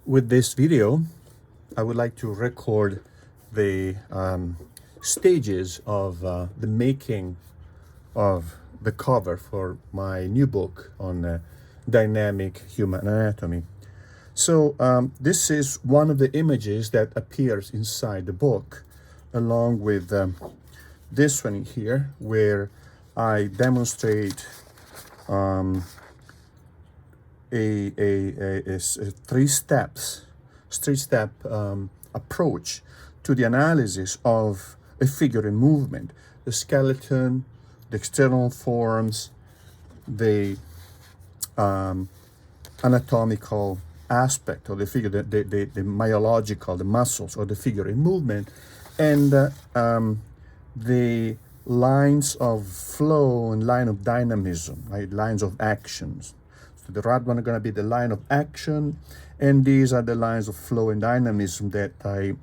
With this video, I would like to record the stages of the making of the cover for my new book on dynamic human anatomy. So this is one of the images that appears inside the book, along with this one here, where I demonstrate a three-step approach to the analysis of a figure in movement: the skeleton, the external forms, the anatomical aspect of the figure, the myological, the muscles or the figure in movement, and the lines of flow and line of dynamism, right? Lines of actions. So the right one are going to be the line of action, and these are the lines of flow and dynamism that I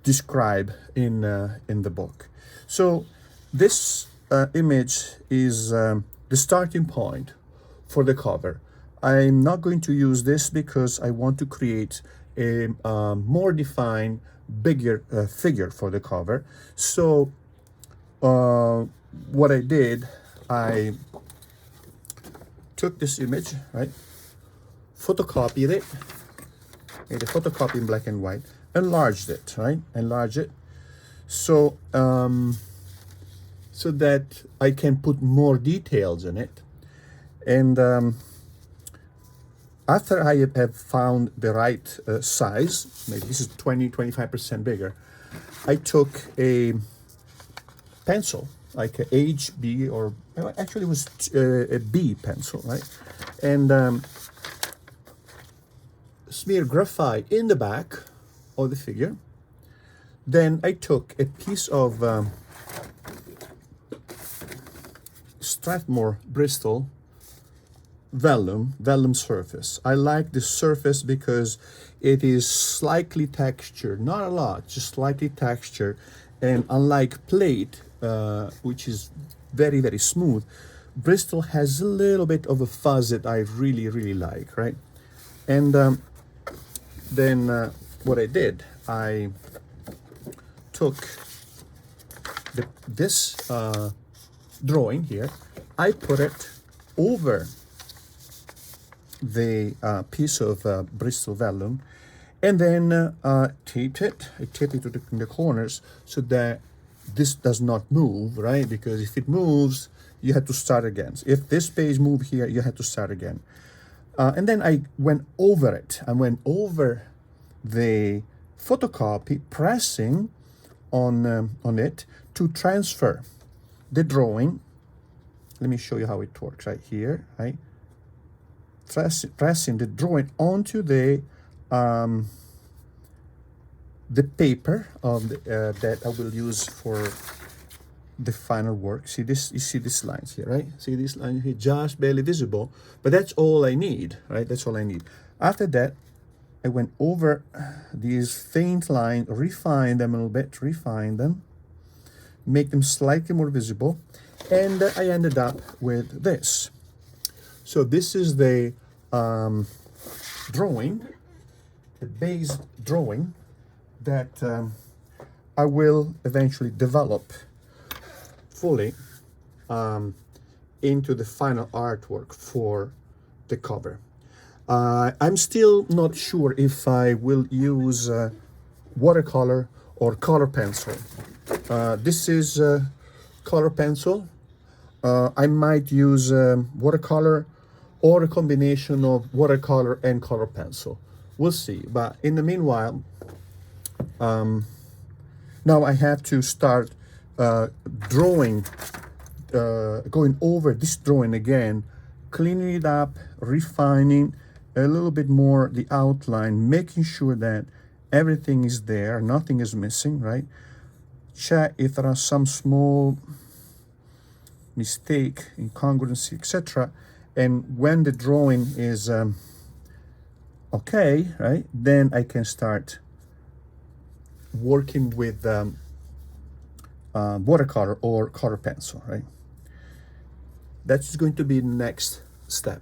describe in the book. So this image is the starting point for the cover. I'm not going to use this because I want to create a more defined, bigger figure for the cover. So what I did, I took this image, right, photocopied it, made a photocopy in black and white, enlarged it, right, enlarge it, so so that I can put more details in it. And after I have found the right size, maybe this is 25% bigger, I took a pencil, like a HB, or actually it was a B pencil, right? And smear graphite in the back of the figure. Then I took a piece of Strathmore Bristol vellum surface. I like this surface because it is slightly textured, not a lot, just slightly textured, and unlike plate, which is very, very smooth, Bristol has a little bit of a fuzz that I really like, right? And then what I did, I took this drawing here, I put it over the piece of Bristol vellum, and then taped it. I taped it to the corners so that this does not move, right? Because if it moves, you have to start again. If this page moved here, you have to start again. And then I went over it. I went over the photocopy, pressing on it to transfer the drawing. Let me show you how it works right here, right? Pressing the drawing onto the paper of that I will use for the final work. See this? You see these lines here, right? See these lines here, just barely visible, but that's all I need, right? That's all I need. After that, I went over these faint lines, refined them a little bit, refine them, make them slightly more visible, and I ended up with this. So this is the drawing, the base drawing that I will eventually develop fully into the final artwork for the cover. I'm still not sure if I will use watercolor or color pencil. This is color pencil. I might use watercolor or a combination of watercolor and color pencil. We'll see. But in the meanwhile, now I have to start drawing, going over this drawing again, cleaning it up, refining a little bit more the outline, making sure that everything is there, nothing is missing, right? Check if there are some small mistake, incongruency, etc. And when the drawing is okay, right, then I can start working with watercolor or color pencil, right? That's going to be the next step.